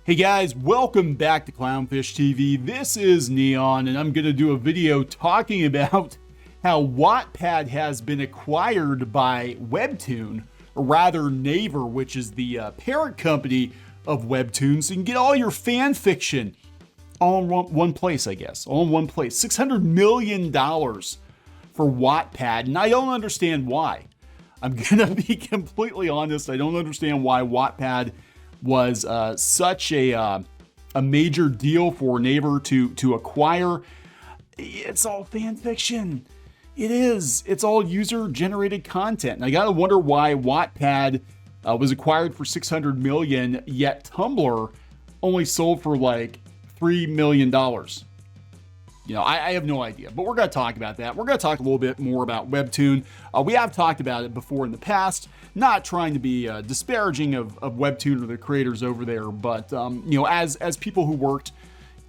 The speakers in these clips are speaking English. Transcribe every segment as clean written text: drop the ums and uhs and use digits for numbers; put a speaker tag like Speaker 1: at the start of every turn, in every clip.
Speaker 1: Hey guys, welcome back to Clownfish TV. This is Kneon, and I'm going to do a video talking about how Wattpad has been acquired by Webtoon, or rather Naver, which is the parent company of Webtoon, so you can get all your fan fiction all in one place, I guess. All in one place. $600 million for Wattpad, and I don't understand why. I'm going to be completely honest. I don't understand why Wattpad was such a major deal for Naver to acquire. It's all fan fiction. It is. It's all user-generated content. And I gotta wonder why Wattpad was acquired for $600 million, yet Tumblr only sold for like $3 million. You know, I have no idea, but we're going to talk about that. We're going to talk a little bit more about Webtoon. We have talked about it before in the past, not trying to be disparaging of Webtoon or the creators over there, but, you know, as people who worked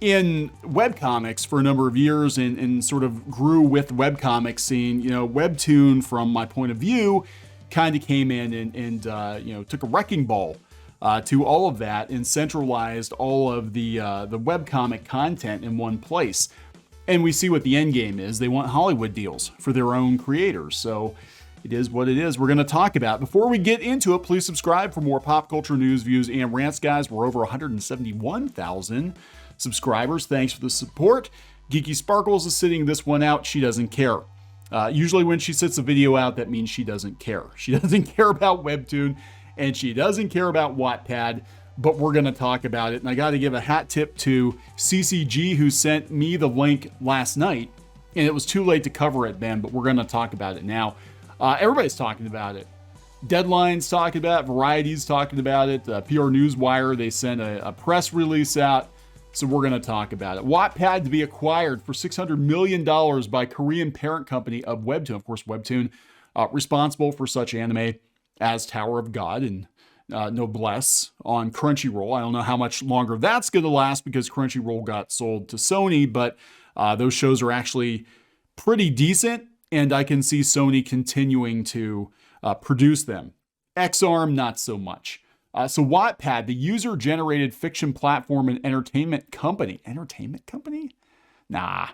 Speaker 1: in webcomics for a number of years and sort of grew with the webcomics scene, you know, Webtoon, from my point of view, kind of came in and you know, took a wrecking ball to all of that and centralized all of the webcomic content in one place. And we see what the end game is. They want Hollywood deals for their own creators. So it is what it is. We're going to talk about. Before we get into it, please subscribe for more pop culture news, views, and rants, guys. We're over 171,000 subscribers. Thanks for the support. Geeky Sparkles is sitting this one out. She doesn't care. Usually when she sits a video out, that means she doesn't care. She doesn't care about Webtoon, and she doesn't care about Wattpad. But we're going to talk about it. And I got to give a hat tip to CCG, who sent me the link last night. And it was too late to cover it then, but we're going to talk about it now. Everybody's talking about it. Deadline's talking about it. Variety's talking about it. PR Newswire, they sent a press release out. So we're going to talk about it. Wattpad to be acquired for $600 million by Korean parent company of Webtoon. Of course, Webtoon, responsible for such anime as Tower of God and Noblesse on Crunchyroll. I don't know how much longer that's going to last because Crunchyroll got sold to Sony, but those shows are actually pretty decent, and I can see Sony continuing to produce them. X-Arm, not so much. So Wattpad, the user-generated fiction platform and entertainment company. Entertainment company? Nah.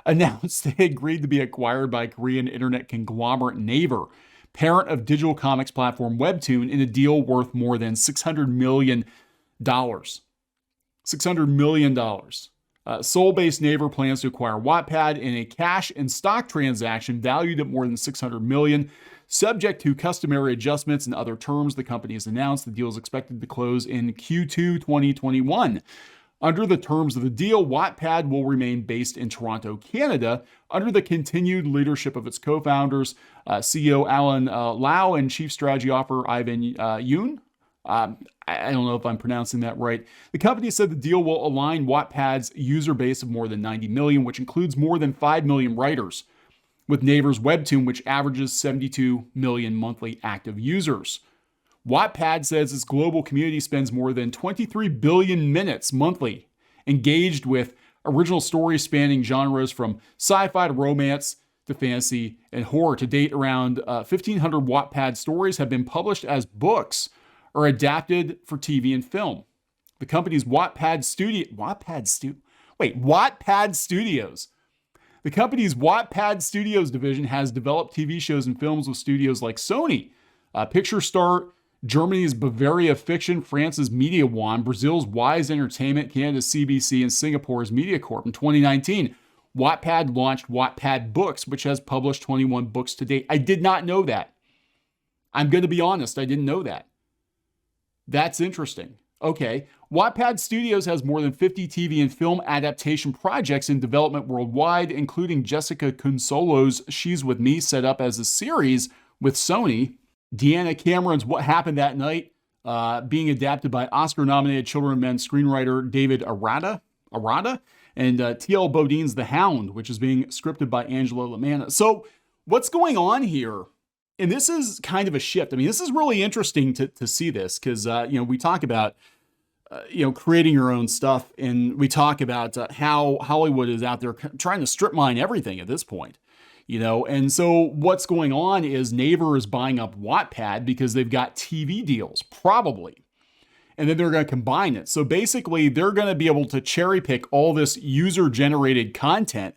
Speaker 1: Announced they agreed to be acquired by Korean internet conglomerate Naver, parent of digital comics platform Webtoon, in a deal worth more than $600 million. $600 million. Seoul-based Naver plans to acquire Wattpad in a cash and stock transaction valued at more than $600 million, subject to customary adjustments and other terms. The company has announced the deal is expected to close in Q2 2021. Under the terms of the deal, Wattpad will remain based in Toronto, Canada, under the continued leadership of its co-founders, CEO Alan Lau and Chief Strategy Officer Ivan Yoon. I don't know if I'm pronouncing that right. The company said the deal will align Wattpad's user base of more than 90 million, which includes more than 5 million writers, with Naver's Webtoon, which averages 72 million monthly active users. Wattpad says its global community spends more than 23 billion minutes monthly engaged with original stories spanning genres from sci-fi to romance to fantasy and horror. To date, around 1,500 Wattpad stories have been published as books or adapted for TV and film. The company's Wattpad Studios. The company's Wattpad Studios division has developed TV shows and films with studios like Sony, Picture Start, Germany's Bavaria Fiction, France's Media One, Brazil's Wise Entertainment, Canada's CBC, and Singapore's MediaCorp. In 2019, Wattpad launched Wattpad Books, which has published 21 books to date. I did not know that. I'm going to be honest, I didn't know that. That's interesting. Okay, Wattpad Studios has more than 50 TV and film adaptation projects in development worldwide, including Jessica Consolo's She's With Me, set up as a series with Sony. Deanna Cameron's What Happened That Night, being adapted by Oscar-nominated Children of Men screenwriter David Arata, and T.L. Bodine's The Hound, which is being scripted by Angela Lamanna. So what's going on here? And this is kind of a shift. I mean, this is really interesting to see this because, you know, we talk about, you know, creating your own stuff, and we talk about how Hollywood is out there trying to strip mine everything at this point. You know, and so what's going on is Naver is buying up Wattpad because they've got TV deals, probably. and then they're going to combine it. So basically, they're going to be able to cherry pick all this user-generated content.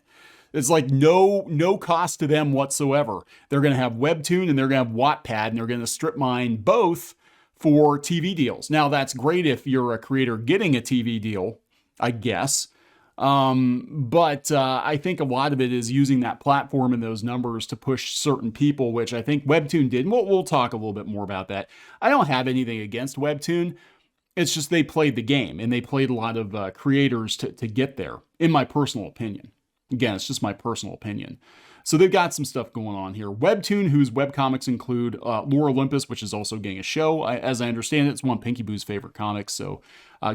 Speaker 1: It's like no cost to them whatsoever. They're going to have Webtoon and they're going to have Wattpad, and they're going to strip mine both for TV deals. Now, that's great if you're a creator getting a TV deal, I guess. But I think a lot of it is using that platform and those numbers to push certain people, which I think Webtoon did. And we'll talk a little bit more about that. I don't have anything against Webtoon. It's just they played the game, and they played a lot of creators to get there, in my personal opinion. Again, it's just my personal opinion. So they've got some stuff going on here. Webtoon, whose webcomics include Lore Olympus, which is also getting a show. As I understand it, it's one of Pinky Boo's favorite comics, so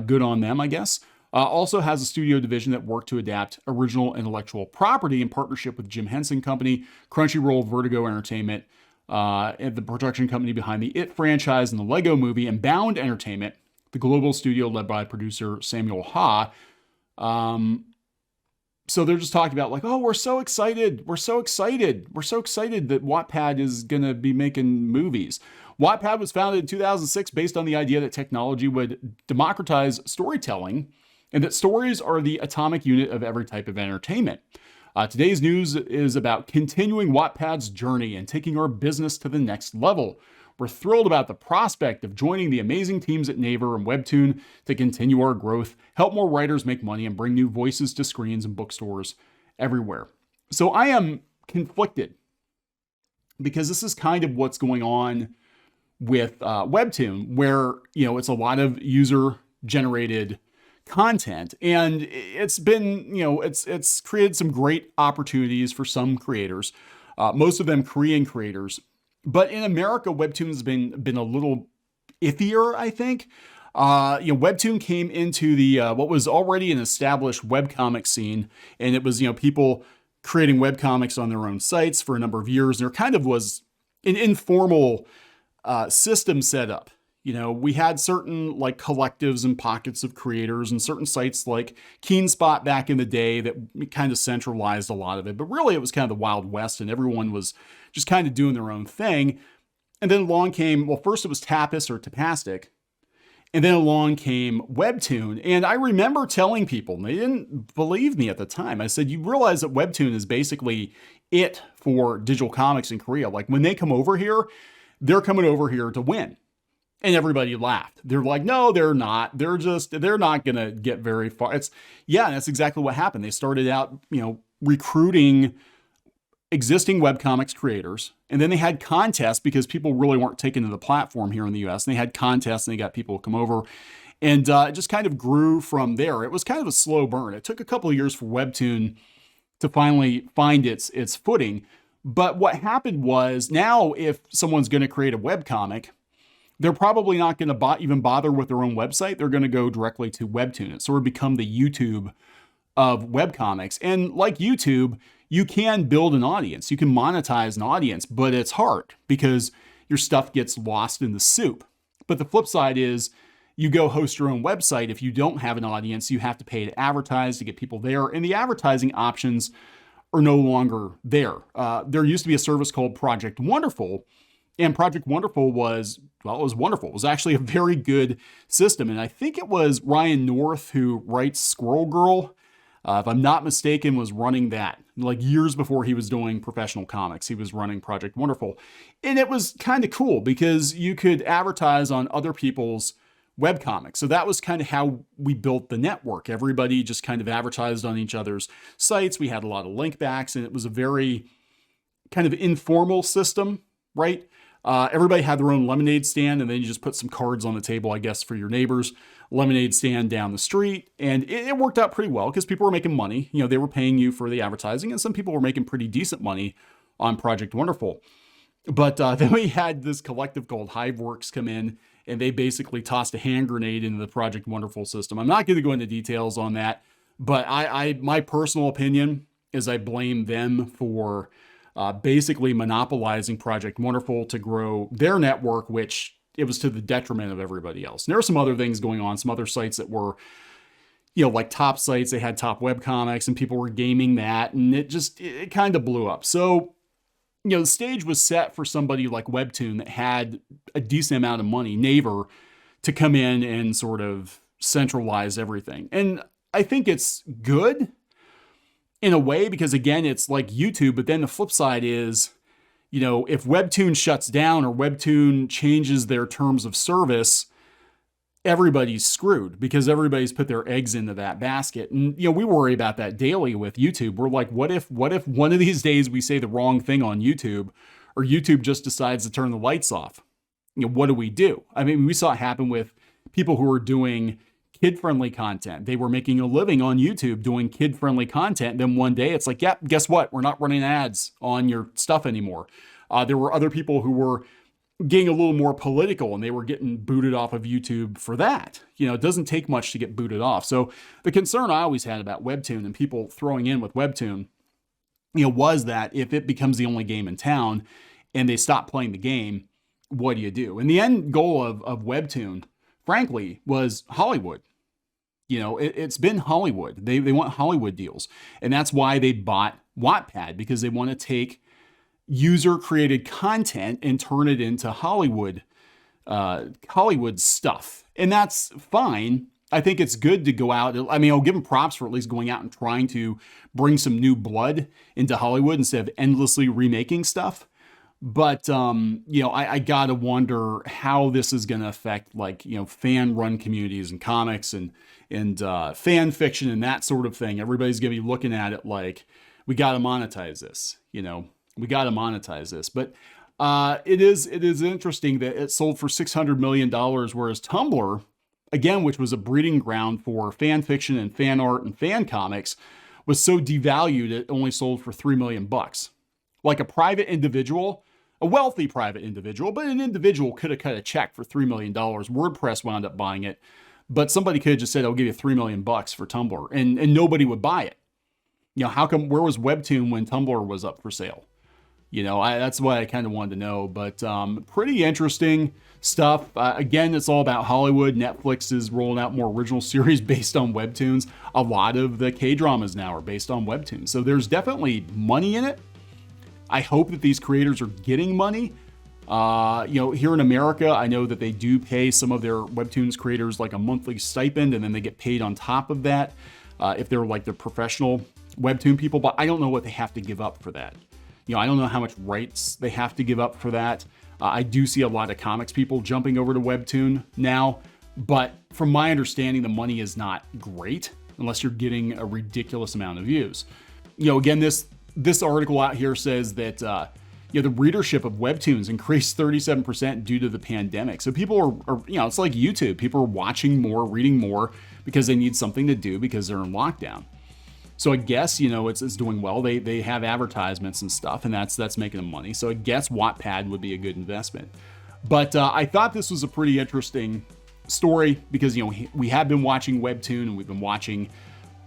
Speaker 1: good on them, I guess. Also has a studio division that worked to adapt original intellectual property in partnership with Jim Henson Company, Crunchyroll, Vertigo Entertainment, and the production company behind the It franchise and the Lego Movie, and Bound Entertainment, the global studio led by producer Samuel Ha. So they're just talking about like, oh, we're so excited. We're so excited that Wattpad is going to be making movies. Wattpad was founded in 2006 based on the idea that technology would democratize storytelling and that stories are the atomic unit of every type of entertainment. Today's news is about continuing Wattpad's journey and taking our business to the next level. We're thrilled about the prospect of joining the amazing teams at Naver and Webtoon to continue our growth, help more writers make money, and bring new voices to screens and bookstores everywhere. So I am conflicted because this is kind of what's going on with Webtoon, where, you know, it's a lot of user-generated content, and it's been, you know, it's created some great opportunities for some creators, most of them Korean creators. But in America, Webtoon has been a little iffier, I think. Webtoon came into the what was already an established webcomic scene, and it was, you know, people creating webcomics on their own sites for a number of years. There kind of was an informal system set up. You know, we had certain like collectives and pockets of creators and certain sites like KeenSpot back in the day that kind of centralized a lot of it. But really, it was kind of the Wild West, and everyone was just kind of doing their own thing. And then along came, well, first it was Tapis or Tapastic, and then along came Webtoon. And I remember telling people, and they didn't believe me at the time, I said, you realize that Webtoon is basically it for digital comics in Korea. Like when they come over here, they're coming over here to win. And everybody laughed. They're like, no, they're not. They're not going to get very far. That's exactly what happened. They started out, you know, recruiting existing webcomics creators. And then they had contests because people really weren't taken to the platform here in the US. And they had contests and they got people to come over. And it just kind of grew from there. It was kind of a slow burn. It took a couple of years for Webtoon to finally find its footing. But what happened was now if someone's going to create a webcomic, they're probably not going to even bother with their own website. They're going to go directly to Webtoon. It's sort of become the YouTube of webcomics. And like YouTube, you can build an audience. You can monetize an audience, but it's hard because your stuff gets lost in the soup. But the flip side is you go host your own website. If you don't have an audience, you have to pay to advertise to get people there. And the advertising options are no longer there. There used to be a service called Project Wonderful. And Project Wonderful was wonderful. It was actually a very good system. And I think it was Ryan North who writes Squirrel Girl, if I'm not mistaken, was running that. Like years before he was doing professional comics, he was running Project Wonderful. And it was kind of cool because you could advertise on other people's webcomics. So that was kind of how we built the network. Everybody just kind of advertised on each other's sites. We had a lot of link backs, and it was a very kind of informal system, right? Everybody had their own lemonade stand, and then you just put some cards on the table, I guess, for your neighbor's lemonade stand down the street. And it worked out pretty well because people were making money. You know, they were paying you for the advertising, and some people were making pretty decent money on Project Wonderful. But then we had this collective called Hiveworks come in, and they basically tossed a hand grenade into the Project Wonderful system. I'm not going to go into details on that, but my personal opinion is I blame them for basically monopolizing Project Wonderful to grow their network, which it was to the detriment of everybody else. And there were some other things going on, some other sites that were, you know, like top sites. They had top webcomics and people were gaming that, and it kind of blew up. So, you know, the stage was set for somebody like Webtoon that had a decent amount of money, Naver, to come in and sort of centralize everything. And I think it's good in a way, because again, it's like YouTube, but then the flip side is, you know, if Webtoon shuts down or Webtoon changes their terms of service, everybody's screwed because everybody's put their eggs into that basket. And, you know, we worry about that daily with YouTube. We're like, what if one of these days we say the wrong thing on YouTube, or YouTube just decides to turn the lights off? You know, what do we do? I mean, we saw it happen with people who were doing kid-friendly content. They were making a living on YouTube doing kid-friendly content. Then one day it's like, yeah, guess what? We're not running ads on your stuff anymore. There were other people who were getting a little more political, and they were getting booted off of YouTube for that. You know, it doesn't take much to get booted off. So the concern I always had about Webtoon and people throwing in with Webtoon, you know, was that if it becomes the only game in town and they stop playing the game, what do you do? And the end goal of Webtoon, frankly, was Hollywood. You know, it's been Hollywood. They want Hollywood deals. And that's why they bought Wattpad, because they want to take user-created content and turn it into Hollywood stuff. And that's fine. I think it's good to go out. I mean, I'll give them props for at least going out and trying to bring some new blood into Hollywood instead of endlessly remaking stuff. But, you know, I gotta wonder how this is going to affect, like, you know, fan-run communities and comics and fan fiction and that sort of thing. Everybody's going to be looking at it like, we got to monetize this, you know. We got to monetize this. But it is interesting that it sold for $600 million, whereas Tumblr, again, which was a breeding ground for fan fiction and fan art and fan comics, was so devalued it only sold for $3 million. Like a private individual, a wealthy private individual, but an individual could have cut a check for $3 million. WordPress wound up buying it, but somebody could have just said, I'll give you $3 million for Tumblr, and nobody would buy it. You know, how come, where was Webtoon when Tumblr was up for sale? You know, that's what I kind of wanted to know, but pretty interesting stuff. Again, it's all about Hollywood. Netflix is rolling out more original series based on Webtoons. A lot of the K-dramas now are based on Webtoons. So there's definitely money in it. I hope that these creators are getting money. You know, here in America, I know that they do pay some of their Webtoons creators like a monthly stipend, and then they get paid on top of that if they're like the professional Webtoon people, but I don't know what they have to give up for that. You know, I don't know how much rights they have to give up for that. I do see a lot of comics people jumping over to Webtoon now, but from my understanding, the money is not great unless you're getting a ridiculous amount of views. You know, again, this article out here says that you know, the readership of Webtoons increased 37% due to the pandemic. So people are, you know, it's like YouTube. People are watching more, reading more because they need something to do because they're in lockdown. So I guess, you know, it's doing well. They have advertisements and stuff, and that's making them money. So I guess Wattpad would be a good investment. But I thought this was a pretty interesting story because, you know, we have been watching Webtoon, and we've been watching,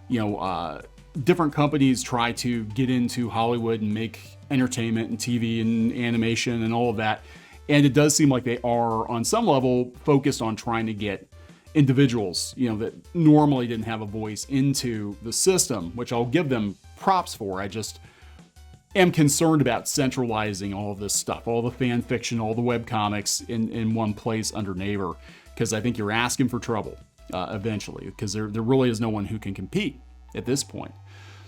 Speaker 1: you know, different companies try to get into Hollywood and make entertainment and TV and animation and all of that. And it does seem like they are, on some level, focused on trying to get individuals, you know, that normally didn't have a voice into the system, which I'll give them props for. I just am concerned about centralizing all of this stuff, all the fan fiction, all the webcomics in one place under Naver, because I think you're asking for trouble eventually, because there really is no one who can compete at this point.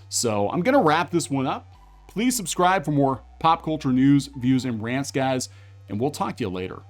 Speaker 1: So I'm going to wrap this one up. Please subscribe for more pop culture news, views, and rants, guys, and we'll talk to you later.